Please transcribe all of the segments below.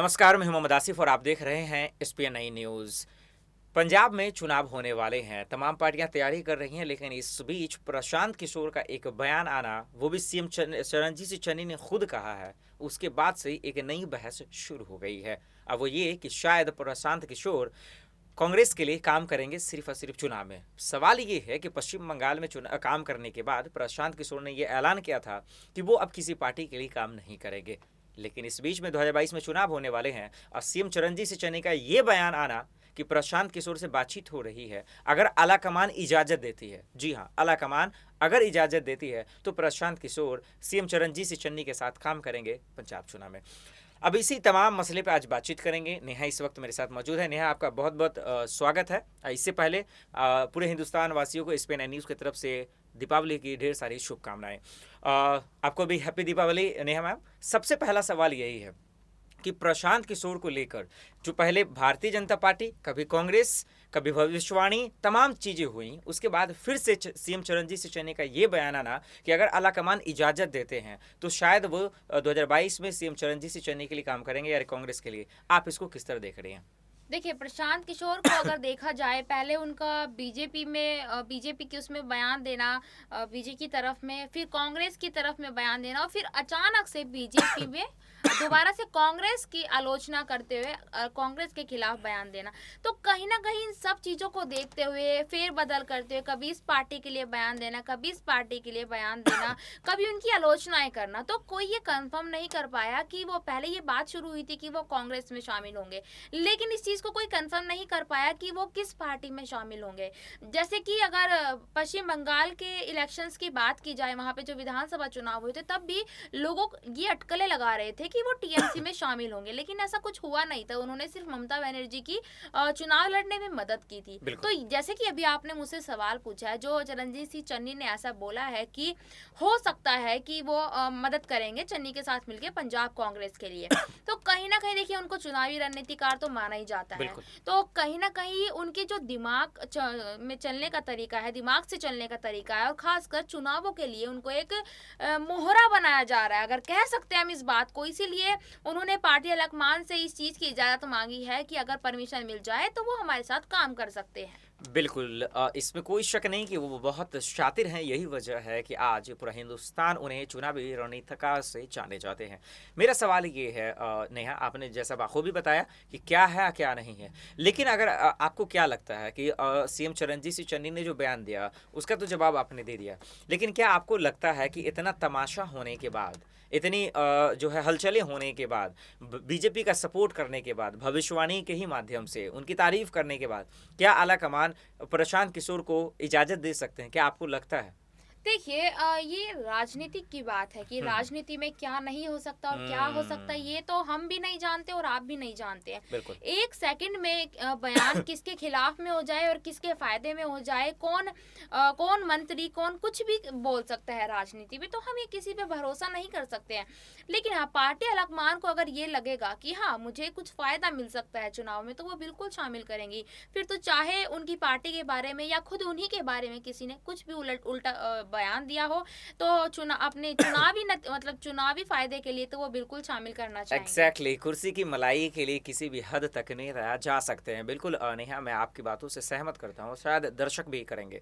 नमस्कार, मैं हूं मोहम्मद आसिफ और आप देख रहे हैं एसपीएन नई न्यूज़। पंजाब में चुनाव होने वाले हैं, तमाम पार्टियां तैयारी कर रही हैं, लेकिन इस बीच प्रशांत किशोर का एक बयान आना, वो भी सीएम चरणजीत सिंह चन्नी ने खुद कहा है, उसके बाद से एक नई बहस शुरू हो गई है। अब वो ये कि शायद प्रशांत किशोर कांग्रेस के लिए काम करेंगे सिर्फ और सिर्फ चुनाव में। सवाल ये है कि पश्चिम बंगाल में काम करने के बाद प्रशांत किशोर ने यह ऐलान किया था कि वो अब किसी पार्टी के लिए काम नहीं करेंगे, लेकिन इस बीच में 2022 में चुनाव होने वाले हैं और सीएम चरणजीत सिंह चन्नी का ये बयान आना कि प्रशांत किशोर से बातचीत हो रही है, अगर आलाकमान इजाजत देती है, जी हाँ, आलाकमान अगर इजाजत देती है तो प्रशांत किशोर सीएम चरणजीत सिंह चन्नी के साथ काम करेंगे पंजाब चुनाव में। अब इसी तमाम मसले पे आज बातचीत करेंगे। नेहा इस वक्त मेरे साथ मौजूद है। नेहा, आपका बहुत बहुत स्वागत है। इससे पहले पूरे हिंदुस्तान वासियों को एसपीएन न्यूज़ की तरफ से दीपावली की ढेर सारी शुभकामनाएं। आपको भी हैप्पी दीपावली नेहा मैम। सबसे पहला सवाल यही है कि प्रशांत किशोर को लेकर जो पहले भारतीय जनता पार्टी, कभी कांग्रेस, कभी भविष्यवाणी, तमाम चीज़ें हुई, उसके बाद फिर से सीएम चरणजीत सिंह चन्नी का ये बयान आना कि अगर आलाकमान इजाज़त देते हैं तो शायद वो 2022 में सीएम चरणजीत सिंह चन्नी के लिए काम करेंगे या कांग्रेस के लिए। आप इसको किस तरह देख रहे हैं? देखिए, प्रशांत किशोर को अगर देखा जाए, पहले उनका बीजेपी की उसमें बयान देना, बीजेपी की तरफ में, फिर कांग्रेस की तरफ में बयान देना और फिर अचानक से बीजेपी में दोबारा से कांग्रेस की आलोचना करते हुए कांग्रेस के खिलाफ बयान देना। तो कहीं ना कहीं इन सब चीज़ों को देखते हुए फेर बदल करते हुए कभी इस पार्टी के लिए बयान देना, कभी इस पार्टी के लिए बयान देना, कभी उनकी आलोचनाएं करना, तो कोई ये कंफर्म नहीं कर पाया कि वो पहले ये बात शुरू हुई थी कि वो कांग्रेस में शामिल होंगे, लेकिन इस चीज़ को कोई कंफर्म नहीं कर पाया कि वो किस पार्टी में शामिल होंगे। जैसे कि अगर पश्चिम बंगाल के इलेक्शंस की बात की जाए, वहाँ पे जो विधानसभा चुनाव हुए थे, तब भी लोगों ये अटकलें लगा रहे थे कि वो टीएमसी में शामिल होंगे, लेकिन ऐसा कुछ हुआ नहीं था। उन्होंने सिर्फ ममता बनर्जी की चुनाव लड़ने में मदद की थी। तो जैसे कि अभी आपने मुझसे सवाल पूछा है, जो चरणजीत सिंह चन्नी ने ऐसा बोला है कि हो सकता है कि वो मदद करेंगे चन्नी के साथ मिलकर पंजाब कांग्रेस के लिए, तो कहीं ना कहीं देखिए, उनको चुनावी रणनीतिकार तो माना ही जाता है। तो कहीं ना कहीं उनके जो दिमाग में चलने का तरीका है, दिमाग से चलने का तरीका है, और खासकर चुनावों के लिए उनको एक मोहरा बनाया जा रहा है, अगर कह सकते हैं हम इस बात को। इसीलिए उन्होंने पार्टी हाईकमान से इस चीज़ की इजाज़त मांगी है कि अगर परमिशन मिल जाए तो वो हमारे साथ काम कर सकते हैं। बिल्कुल, इसमें कोई शक नहीं कि वो बहुत शातिर हैं। यही वजह है कि आज पूरा हिंदुस्तान उन्हें चुनावी रणनीतिकार से जाने जाते हैं। मेरा सवाल ये है, नेहा, आपने जैसा बाखूबी बताया कि क्या है क्या नहीं है, लेकिन अगर आपको क्या लगता है कि सीएम चरणजीत सिंह चन्नी ने जो बयान दिया उसका तो जवाब आपने दे दिया, लेकिन क्या आपको लगता है कि इतना तमाशा होने के बाद, इतनी जो है हलचलें होने के बाद, बीजेपी का सपोर्ट करने के बाद, भविष्यवाणी के ही माध्यम से उनकी तारीफ करने के बाद, क्या आलाकमान प्रशांत किशोर को इजाजत दे सकते हैं? क्या आपको लगता है? देखिए, ये राजनीतिक की बात है कि राजनीति में क्या नहीं हो सकता और क्या हो सकता है, ये तो हम भी नहीं जानते और आप भी नहीं जानते हैं। एक सेकंड में बयान किसके खिलाफ में हो जाए और किसके फायदे में हो जाए, कौन मंत्री, कौन कुछ भी बोल सकता है राजनीति में, तो हम ये किसी पे भरोसा नहीं कर सकते हैं। लेकिन हाँ, पार्टी हाईकमान को अगर ये लगेगा कि हाँ, मुझे कुछ फायदा मिल सकता है चुनाव में, तो वो बिल्कुल शामिल करेंगी। फिर तो चाहे उनकी पार्टी के बारे में या खुद उन्हीं के बारे में किसी ने कुछ भी उल्टा बयान दिया हो, तो अपने चुनावी फायदे के लिए तो वो बिल्कुल शामिल करना चाहेंगे। एग्जैक्टली, कुर्सी की मलाई के लिए किसी भी हद तक नहीं रहा जा सकते हैं। बिल्कुल नेहा, मैं आपकी बातों से सहमत करता हूँ, शायद दर्शक भी करेंगे।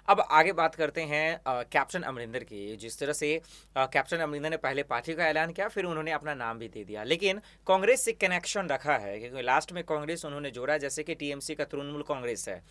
अब आगे बात करते हैं कैप्टन अमरिंदर की। जिस तरह से कैप्टन अमरिंदर ने पहले पार्टी का ऐलान किया, फिर उन्होंने अपना नाम भी दे दिया, लेकिन कांग्रेस से कनेक्शन रखा है, क्योंकि लास्ट में कांग्रेस उन्होंने जोड़ा, जैसे कि टीएमसी का तृणमूल कांग्रेस है।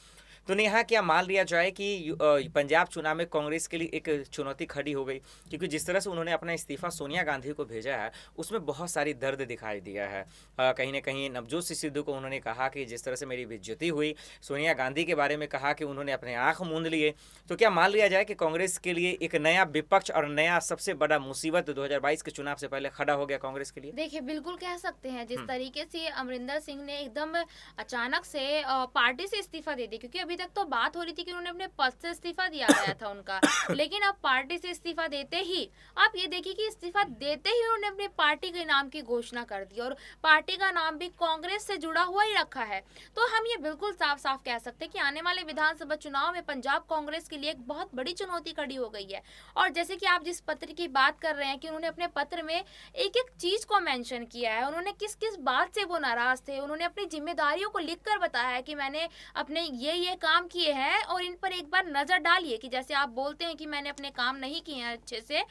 तो नेहा, क्या मान लिया जाए कि पंजाब चुनाव में कांग्रेस के लिए एक चुनौती खड़ी हो गई, क्योंकि जिस तरह से उन्होंने अपना इस्तीफा सोनिया गांधी को भेजा है, उसमें बहुत सारी दर्द दिखाई दिया है। कहीं ना कहीं नवजोत सिंह सिद्धू को उन्होंने कहा कि जिस तरह से मेरी बेइज्जती हुई, सोनिया गांधी के बारे में कहा कि उन्होंने अपने आंख मूंद लिए। तो क्या मान लिया जाए कि कांग्रेस के लिए एक नया विपक्ष और नया सबसे बड़ा मुसीबत 2022 के चुनाव से पहले खड़ा हो गया कांग्रेस के लिए? देखिए, बिल्कुल कह सकते हैं। जिस तरीके से अमरिंदर सिंह ने एकदम अचानक से पार्टी से इस्तीफा दे दिया, क्योंकि अभी तक तो बात हो रही थी कि उन्होंने अपने पद से इस्तीफा दिया गया था उनका, लेकिन अब पार्टी से इस्तीफा देते ही आप ये देखिए कि इस्तीफा देते ही उन्होंने अपनी पार्टी के नाम की घोषणा कर दी और पार्टी का नाम भी कांग्रेस से जुड़ा हुआ ही रखा है। तो हम ये बिल्कुल साफ साफ कह सकते हैं कि आने वाले विधानसभा चुनाव में पंजाब कांग्रेस के लिए एक बहुत बड़ी चुनौती खड़ी हो गई है। और जैसे कि आप जिस पत्र की बात कर रहे हैं कि उन्होंने अपने पत्र में एक एक चीज को मेंशन किया है, उन्होंने किस किस बात से वो नाराज थे, उन्होंने अपनी जिम्मेदारियों को लिखकर बताया है कि मैंने अपने ये काम किए हैं और इन पर एक बार नजर डालिए। कि जैसे आप बोलते हैं कि मैंने अपने काम नहीं किए हैं अच्छे से,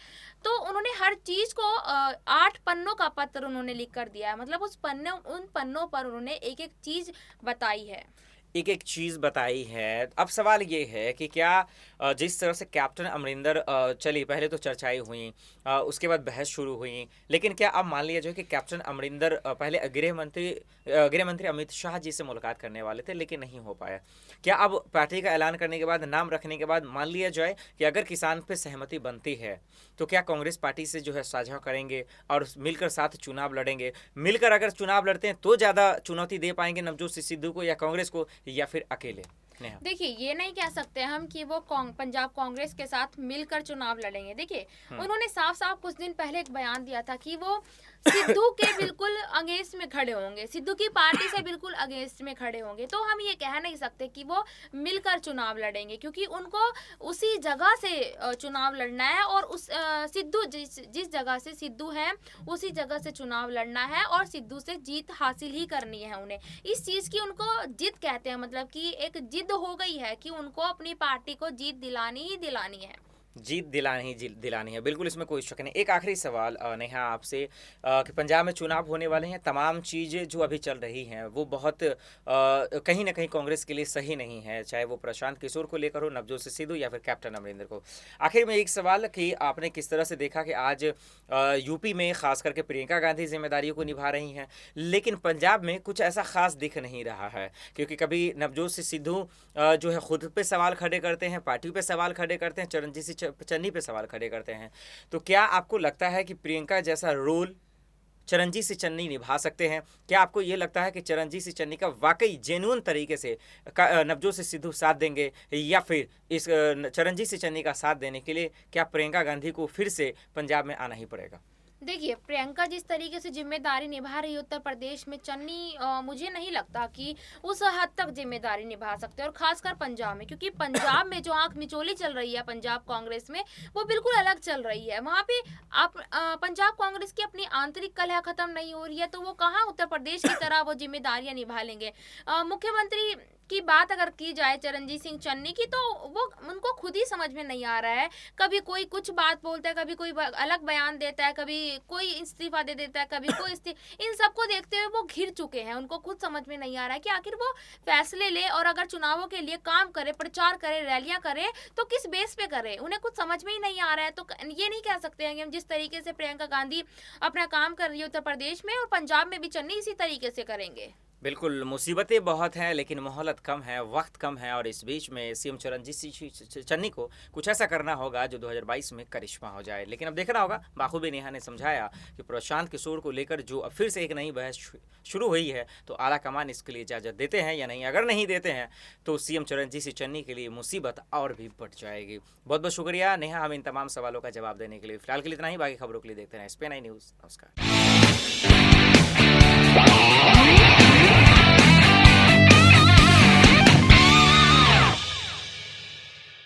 तो उन्होंने हर चीज को 8 पन्नों का पत्र उन्होंने लिख कर दिया है। मतलब उन पन्नों पर उन्होंने एक एक चीज बताई है। एक एक चीज़ बताई है। अब सवाल ये है कि क्या जिस तरह से कैप्टन अमरिंदर चली, पहले तो चर्चाएं हुई, उसके बाद बहस शुरू हुई, लेकिन क्या अब मान लिया जाए कि कैप्टन अमरिंदर पहले गृह मंत्री अमित शाह जी से मुलाकात करने वाले थे लेकिन नहीं हो पाया। क्या अब पार्टी का ऐलान करने के बाद, नाम रखने के बाद मान लिया जाए कि अगर किसान पे सहमति बनती है तो क्या कांग्रेस पार्टी से जो है साझा करेंगे और मिलकर साथ चुनाव लड़ेंगे? मिलकर अगर चुनाव लड़ते हैं तो ज़्यादा चुनौती दे पाएंगे नवजोत सिंह सिद्धू को या कांग्रेस को, या फिर अकेले? नेहा। देखिए, ये नहीं कह सकते हम कि वो पंजाब कांग्रेस के साथ मिलकर चुनाव लड़ेंगे। देखिए, उन्होंने साफ साफ कुछ दिन पहले एक बयान दिया था कि वो सिद्धू के बिल्कुल अगेंस्ट में खड़े होंगे, सिद्धू की पार्टी से बिल्कुल अगेंस्ट में खड़े होंगे। तो हम ये कह नहीं सकते कि वो मिलकर चुनाव लड़ेंगे, क्योंकि उनको उसी जगह से चुनाव लड़ना है और उस सिद्धू जिस जगह से सिद्धू है उसी जगह से चुनाव लड़ना है और सिद्धू से जीत हासिल ही करनी है उन्हें। इस चीज़ की उनको जिद कहते हैं, मतलब कि एक जिद हो गई है कि उनको अपनी पार्टी को जीत दिलानी ही दिलानी है। जीत दिलानी है, बिल्कुल, इसमें कोई शक नहीं। एक आखिरी सवाल नेहा आपसे, कि पंजाब में चुनाव होने वाले हैं, तमाम चीज़ें जो अभी चल रही हैं वो बहुत कहीं ना कहीं कांग्रेस के लिए सही नहीं है, चाहे वो प्रशांत किशोर को लेकर हो, नवजोत सिंह सिद्धू या फिर कैप्टन अमरिंदर को। आखिर में एक सवाल कि आपने किस तरह से देखा कि आज यूपी में खास करके प्रियंका गांधी जिम्मेदारियों को निभा रही हैं, लेकिन पंजाब में कुछ ऐसा खास दिख नहीं रहा है, क्योंकि कभी नवजोत सिंह सिद्धू जो है खुद पे सवाल खड़े करते हैं, पार्टी पे सवाल खड़े करते हैं, चरणजीत सिंह चन्नी पे सवाल खड़े करते हैं। तो क्या आपको लगता है कि प्रियंका जैसा रोल चरणजीत सिंह चन्नी निभा सकते हैं? क्या आपको ये लगता है कि चरणजीत सिंह चन्नी का वाकई जेन्युइन तरीके से नवजोत सिंह सिद्धू साथ देंगे, या फिर इस चरणजीत सिंह चन्नी का साथ देने के लिए क्या प्रियंका गांधी को फिर से पंजाब में आना ही पड़ेगा? देखिए, प्रियंका जिस तरीके से जिम्मेदारी निभा रही है उत्तर प्रदेश में, चन्नी मुझे नहीं लगता कि उस हद तक जिम्मेदारी निभा सकते, और खासकर पंजाब में, क्योंकि पंजाब में जो आंख मिचोली चल रही है पंजाब कांग्रेस में, वो बिल्कुल अलग चल रही है। वहाँ पे आप पंजाब कांग्रेस की अपनी आंतरिक कलह खत्म नहीं हो रही है, तो वो कहाँ उत्तर प्रदेश की तरह वो जिम्मेदारियां निभा लेंगे। मुख्यमंत्री की बात अगर की जाए चरणजीत सिंह चन्नी की, तो वो उनको खुद ही समझ में नहीं आ रहा है। कभी कोई कुछ बात बोलता है, कभी कोई अलग बयान देता है, कभी कोई इस्तीफा दे देता है, कभी कोई इन सबको देखते हुए वो घिर चुके हैं। उनको खुद समझ में नहीं आ रहा है कि आखिर वो फैसले ले और अगर चुनावों के लिए काम करे, प्रचार करे, रैलियां करे, तो किस बेस पे करे, उन्हें कुछ समझ में ही नहीं आ रहा है। तो ये नहीं कह सकते हैं कि हम जिस तरीके से प्रियंका गांधी अपना काम कर रही है उत्तर प्रदेश में, और पंजाब में भी चन्नी इसी तरीके से करेंगे। बिल्कुल, मुसीबतें बहुत हैं लेकिन मोहलत कम है, वक्त कम है, और इस बीच में सीएम चरणजीत सिंह चन्नी को कुछ ऐसा करना होगा जो 2022 में करिश्मा हो जाए। लेकिन अब देखना होगा। बाखूबी नेहा ने समझाया कि प्रशांत किशोर को लेकर जो अब फिर से एक नई बहस शुरू हुई है, तो आला कमान इसके लिए इजाज़त देते हैं या नहीं। अगर नहीं देते हैं तो सीएम चरणजीत सिंह चन्नी के लिए मुसीबत और भी बढ़ जाएगी। बहुत बहुत शुक्रिया नेहा, हम इन तमाम सवालों का जवाब देने के लिए। फिलहाल के लिए इतना ही, बाकी खबरों के लिए देखते रहें SPN9 न्यूज़। नमस्कार।